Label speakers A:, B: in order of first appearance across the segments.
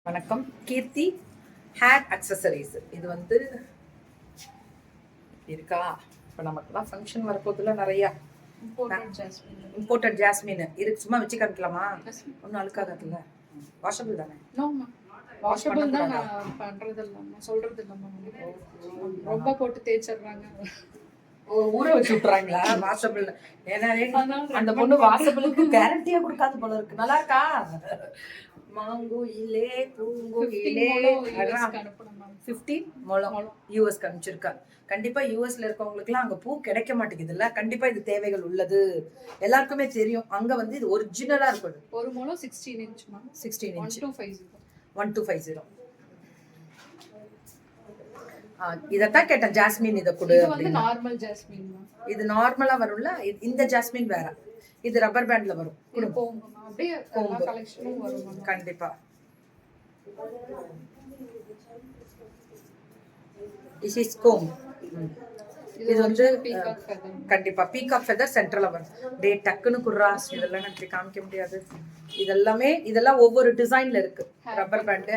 A: வணக்கம். கீர்த்தி hair accessories. இது வந்து இருக்கா, இப்போ நமக்குலாம் ஃபங்க்ஷன் வரப்போதுல நிறையா இம்போர்ட்டட் ஜாஸ்மின் இருக்கு. சும்மா வச்சு காமிக்கலாமா? ஒன்றும் அழுக்காதுல்ல, வாஷபிள் தானே?
B: வாஷபிள் தான். நான் பண்றது இல்ல, சொல்றது இல்ல. ரொம்ப போட்டு தேய்ச்சிடுறாங்க,
A: ஊற வச்சு விட்டுறாங்களா வாஷபிள்? ஏன்னா அந்த பொண்ணு வாஷபிளுக்கு கேரண்டியா கொடுக்காது போல இருக்கு. நல்லா இருக்கா? மாங்குயிலே பூங்குயிலே 15 முழம் யூஎஸ் அனுப்பிச்சிருக்கா. கண்டிப்பா யூஎஸ்ல இருக்கவங்களுக்குலாம் அங்க பூ கிடைக்க மாட்டேங்குதுல்ல. கண்டிப்பா இது தேவைகள் உள்ளது, எல்லாருக்குமே தெரியும். அங்க வந்து இது ஒரிஜினலா இருக்குது.
B: ஒரு முழம் 16 இன்ச்
A: 16 இன்ச்
B: 1250.
A: இதத்தான் கேட்டேன். ஜாஸ்மின் இதை கொடு.
B: இது வந்து நார்மல் ஜாஸ்மின்.
A: இது நார்மலா வரும்ல, இந்த ஜாஸ்மின் வேற. இது ரப்பர் பேண்ட்ல வரும்.
B: அப்படியே கலெக்ஷனும் வரும்.
A: கண்டிப்பா this is comb. இது வந்து கண்டிப்பா பீகாக் ஃபெதர் சென்டர்ல வரும். டே டக்குன்னு குர்ரா, இதெல்லாம் எனக்கு காமிக்க முடியாது. இதெல்லாம் ஒவ்வொரு டிசைன்ல இருக்கு. ரப்பர் பேண்ட்,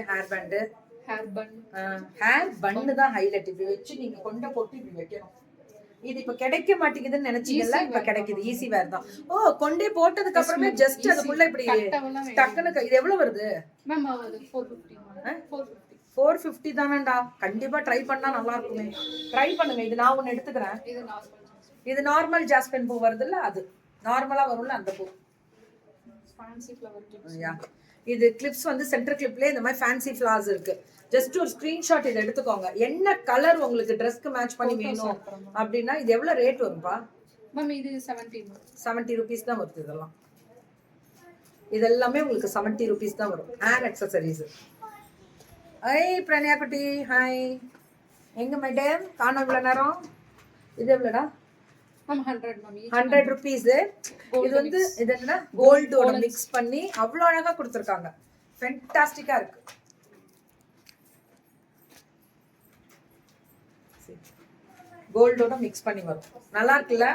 A: ஹேர் பன்னு தான் ஹைலைட். இப்படி வச்சு நீங்க கொண்ட போட்டு இப்படி வைக்கணும். இது இப்ப கிடைக்க மாட்டேங்குதுன்னு நினைச்சீங்கல்ல, இப்ப கிடைக்குது. ஈஸி வேர் தான். ஓ, கொண்டே போட்டதுக்கு அப்புறமே ஜஸ்ட் அதுக்குள்ள இப்படி டக்குன்னு. இது எவ்வளவு வருது? 450 தானேடா. கண்டிப்பா ட்ரை பண்ணா நல்லா இருக்குமே. ட்ரை பண்ணுங்க. இது நான் ஒன்னு எடுத்துக்கிறேன். இது நார்மல் ஜாஸ்மின் பூ வருது இல்ல, அது நார்மலா வரும்ல அந்த பூ. இது கிளிப்ஸ் வந்து சென்டர் கிளிப்ல இந்த மாதிரி ஃபேன்சி ஃபிளார்ஸ் இருக்கு. ஜஸ்ட் ஒரு ஸ்கிரீன்ஷாட் இதை எடுத்துக்கோங்க. என்ன கலர் உங்களுக்கு ட்ரெஸ்க்கு மேட்ச் பண்ணி வேணும் அப்படின்னா இது எவ்வளவு ரேட் வரும்பா?
B: இது
A: 70 rupees தான் வருது. இதெல்லாமே உங்களுக்கு 70 rupees தான் வரும். Hair accessories. பிரணியா குட்டி, ஹாய். எங்க மேடம் காணோம் இவ்வளவு நேரம்? இது எவ்வளோடா? 100 rupees. இது வந்து இது என்ன, கோல்டோட மிக்ஸ் பண்ணி அவ்வளோ அழகா கொடுத்துருக்காங்க. ஃபென்டாஸ்டிக்கா இருக்கு. கோல்டோட மிக்ஸ் பண்ணி வரும். நல்லா இருக்குல்ல?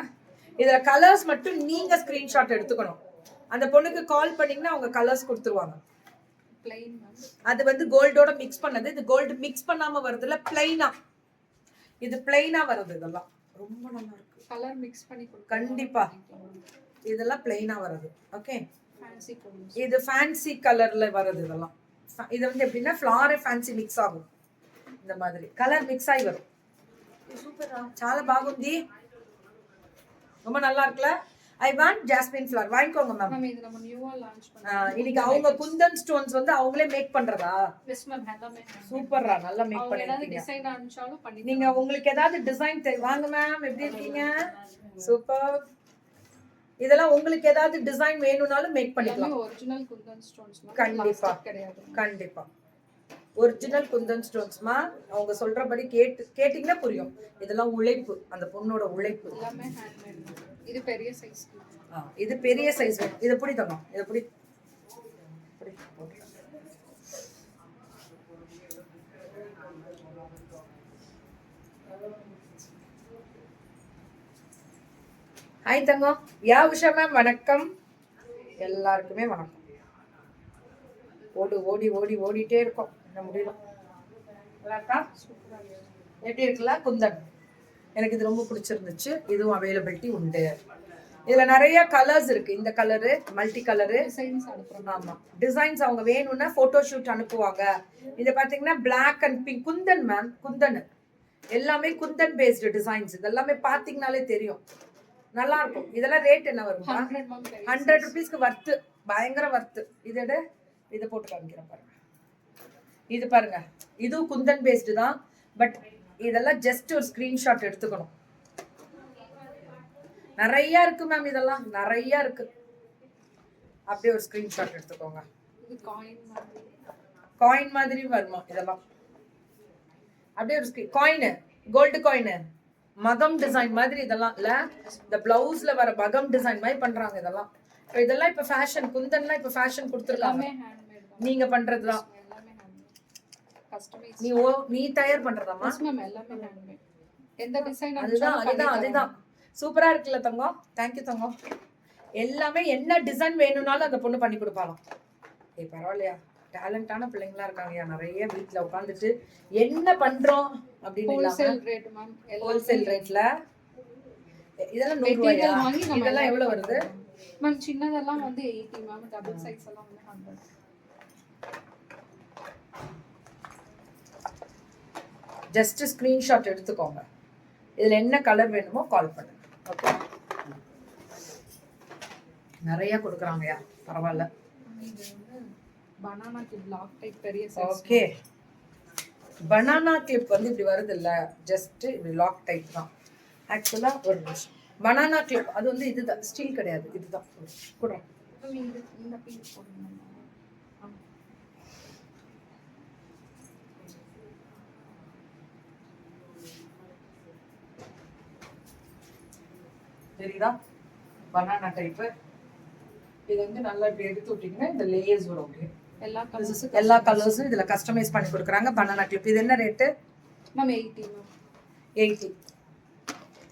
A: இதுல கலர்ஸ் மட்டும் நீங்க ஸ்கிரீன்ஷாட் எடுத்துக்கணும். அந்த பொண்ணுக்கு கால் பண்ணீங்கன்னா அவங்க கலர்ஸ் கொடுத்துருவாங்க. அது வந்து கோல்டோட மிக்ஸ் பண்ணது. இது கோல்டு மிக்ஸ் பண்ணாம வருதுல, பிளைனா. இது பிளைனா வருது. இதெல்லாம் ரொம்ப நல்லா இருக்கு.
B: கலர் மிக்ஸ் பண்ணி
A: கண்டிப்பா இதெல்லாம் பிளைனா வருது. ஓகே, இது ஃபேன்சி கலர்ல வருது. இதெல்லாம் இது வந்து எப்படின்னா ஃப்ளார் ஃபேன்சி மிக்ஸ் ஆகும். இந்த மாதிரி கலர் மிக்ஸ் ஆகி வரும். சூப்பரா, చాలా బాగుంది. ரொம்ப நல்லா இருக்குல்ல? I want jasmine flower. வாங்கிக்கோங்க மேம்.
B: இது நம்ம நியூவா லான்ச்
A: இன்னைக்கு அவங்க குந்தன் ஸ்டோன்ஸ் வந்து அவங்களே மேக் பண்றதா?
B: எஸ் மேம், எல்லாமே
A: சூப்பரா நல்லா மேக் பண்ணிருக்கீங்க.
B: டிசைன் அனுப்பிச்சாலும் பண்ணி.
A: நீங்க உங்களுக்கு ஏதாவது டிசைன் வாங்க மேம். எப்படி இருக்கீங்க? சூப்பர். இதெல்லாம் உங்களுக்கு ஏதாவது டிசைன் வேணும்னாலும் மேக் பண்ணிக்கலாம்.
B: Original Kundan stones.
A: கண்டிப்பா கண்டிப்பா ஒரிஜினல் குந்தன் ஸ்டோன்ஸ்மா. அவங்க சொல்றபடி கேட்டிங்கன்னா புரியும். இதெல்லாம் உழைப்பு, அந்த பொண்ணோட உழைப்பு.
B: எல்லாமே ஹேண்ட்மேட். இது பெரிய சைஸ்.
A: இது பெரிய சைஸ். இது எப்படி தங்க? இது எப்படி? ஹாய் தங்கம். யா உஷா மேம், வணக்கம். எல்லாருக்குமே வணக்கம். ஓடிட்டே இருக்கோம், என்ன முடியல. எப்படி இருக்குல்ல குந்தன்? எனக்கு இது ரொம்ப பிடிச்சிருந்துச்சு. இதுவும் அவைலபிலிட்டி உண்டு. இதுல நிறைய கலர்ஸ் இருக்கு. இந்த கலரு, மல்டி கலரு. ஆமா, டிசைன்ஸ் அவங்க வேணும்னா போட்டோ ஷூட் அனுப்புவாங்க. இது பாத்தீங்கன்னா black and pink. Kundan ma'am, kundan எல்லாமே குந்தன் பேஸ்டு டிசைன்ஸ். இதெல்லாமே பாத்தீங்கன்னாலே தெரியும், நல்லா இருக்கும். இதெல்லாம் ரேட் என்ன வரும்? 100 rupeesக்கு வர்த்து, பயங்கர வர்த்து. இதை போட்டு காமிக்கிறேன் பாருங்க. இது பாருங்க, இதுவும் குந்தன் பேஸ்டு தான். பட் இதெல்லாம் ஜஸ்ட் ஒரு ஸ்கிரீன்ஷாட் எடுத்துக்கணும். நிறைய இருக்கு மேம், இதெல்லாம் நிறைய இருக்கு. அப்படியே ஒரு ஸ்கிரீன்ஷாட் எடுத்துக்கோங்க. காயின் மாதிரி வருமா இதெல்லாம்? அப்படியே ஒரு காயின், கோல்டு காயின், மகம் டிசைன் மாதிரி. இதெல்லாம் இல்ல, இந்த பிளவுஸ்ல வர மகம் டிசைன் மாதிரி பண்றாங்க. இதெல்லாம் இப்ப ஃபேஷன். குந்தன்லாம் இப்ப ஃபேஷன் கொடுத்துருக்காங்க. நீங்க பண்றதுதான் நீ தயார் பண்றதாமா?
B: எந்த டிசைன்?
A: அதுதான் சூப்பரா இருக்குல்ல தங்கம்? தேங்க்யூ தங்கம். எல்லாமே என்ன டிசைன் வேணும்னாலும் அந்த பொண்ணு பண்ணி கொடுப்பாளாம். பரவாயில்லையா? டேலண்டான பிள்ளைங்களா இருக்காங்கயா, நிறைய வீட்ல உட்காந்துட்டு என்ன பண்றோம் அப்படின்னு
B: ஹோல்சேல் ரேட் மேம்.
A: ஹோல்சேல் ரேட்ல. இதெல்லாம் 100
B: மெட்டீரியல்
A: ரூபாயா?
B: வாங்கி நம்ம
A: இதெல்லாம் எவ்வளவு வருது?
B: மேம் சின்னதெல்லாம் வந்து 80 மேம். டபுள் சைஸ் எல்லாம் வந்து 100.
A: ஜஸ்ட் ஸ்கிரீன்ஷாட் எடுத்துக்கோங்க. இதுல என்ன கலர் வேணுமோ கால் பண்ணுங்க. ஓகே, நிறைய கொடுக்குறாங்கயா, பரவாயில்ல.
B: இது வந்து பனானா கிளிப் லாக் டைப் பெரிய சைஸ்.
A: ஓகே, பனானா கிளிப் வந்து இப்படி வருது இல்ல, ஜஸ்ட் இப்படி லாக் டைப் தான். ஆக்சுவலா ஒரு நிமிஷம், பனானா கிளிப் அது வந்து இதுதான், ஸ்டீல் கிடையாது, இதுதான் கூட.
B: இந்த பீஸ் போடுங்க.
A: தெரியுதா? Banana type. இது வந்து நல்லா இப்படி எடுத்து விட்டீங்கன்னா இந்த லேயர்ஸ் வரும். அப்படியே எல்லா கலர்ஸும் இதுல கஸ்டமைஸ் பண்ணி கொடுக்குறாங்க. பனானா கிளிப் இது என்ன ரேட்டு
B: மேம்? 80 மேம்.
A: 80.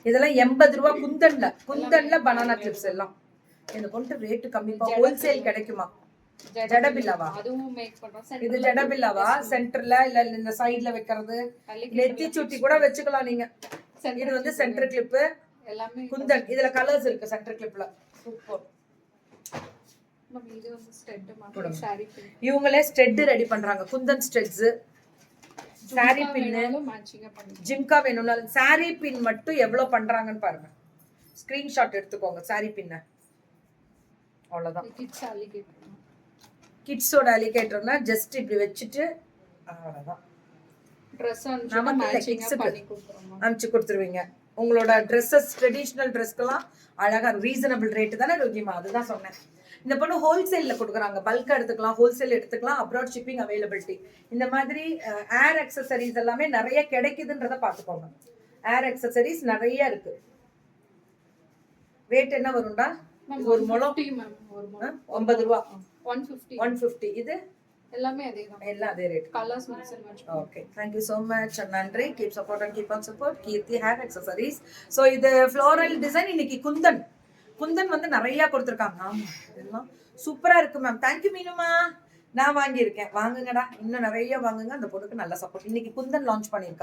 A: இதெல்லாம் 80 ரூபாய். குந்தன்ல பனானா கிளிப்ஸ் எல்லாம் இந்த கொண்டு ரேட்டு கம்மிப்பா. ஹோல்சேல் கிடைக்குமா? ஜடபில்லாவா?
B: அதுவும் மேக் பண்றோம்.
A: இது ஜடபில்லாவா? சென்டர்ல இல்ல இந்த சைடுல வைக்கிறது, நெத்தி சுட்டி கூட வச்சுக்கலாம் நீங்க. இது வந்து சென்டர் கிளிப்
B: எல்லாமே
A: குந்தன். இதுல கலர்ஸ் இருக்கு சென்டர் கிளிப்ல. சூப்பர்.
B: மேம் இது வந்து ஸ்டெட் மேம். சாரி பின்
A: இவங்களே ஸ்டெட் ரெடி பண்றாங்க. குந்தன் ஸ்டெட்ஸ், சாரி பின்,
B: மேட்சிங்கா பண்ணி.
A: ஜிம்கா வேணும்னாலும் சாரி பின் மட்டும் எவ்வளவு பண்றாங்கன்னு பாருங்க. ஸ்கிரீன்ஷாட் எடுத்துக்கோங்க சாரி பின்ன. அவ்வளவுதான்.
B: Kids alligator.
A: கிட்ஸோட அலிகேட்டர்னா ஜஸ்ட் இப்படி வச்சுட்டு அவ்வளவுதான்.
B: ட்ரெஸ் அனுப்பிச்சா மேட்சிங்கா பண்ணி கொடுத்துறோம்.
A: அனுப்பிச்சு கொடுத்துருவீங்க. உங்களோட ட்ரெஸ்ஸஸ் ட்ரெடிஷ்னல் ட்ரெஸ்க்கெல்லாம் அழகா ரீசனபிள் ரேட்டு தானே ரோகிமா? அதுதான் சொன்னேன். இந்த பொண்ணு ஹோல்சேல்ல கொடுக்குறாங்க. பல்கா எடுத்துக்கலாம், ஹோல்சேல் எடுத்துக்கலாம், அப்ராட் ஷிப்பிங் அவைலபிலிட்டி. இந்த மாதிரி ஏர் அக்சசரிஸ் எல்லாமே நிறைய கிடைக்குதுன்றத பார்த்துக்கோங்க. ஏர் அக்சசரிஸ் நிறைய இருக்கு. ரேட் என்ன வரும்டா? ஒரு முழம்
B: மேம். ஒரு முழம்
A: 9 ரூபா.
B: 150.
A: 150. இது
B: எல்லாமே அதேதான்.
A: எல்லாம் அதே rate.
B: Colours mix and match.
A: Okay, thank you so much. நன்றி. keep support and keep on support. Keerthi hair accessories. so இது floral design. இன்னைக்கு குந்தன் வந்து நிறைய கொடுத்துருக்காங்க. ஆமா, இதெல்லாம் சூப்பரா இருக்கு மேம். தேங்க்யூ மீனுமா. நான் வாங்கியிருக்கேன். வாங்குங்கடா, இன்னும் நிறைய வாங்குங்க. அந்த பொண்ணுக்கு நல்ல சப்போர்ட். இன்னைக்கு குந்தன் லான்ச் பண்ணியிருக்காங்க.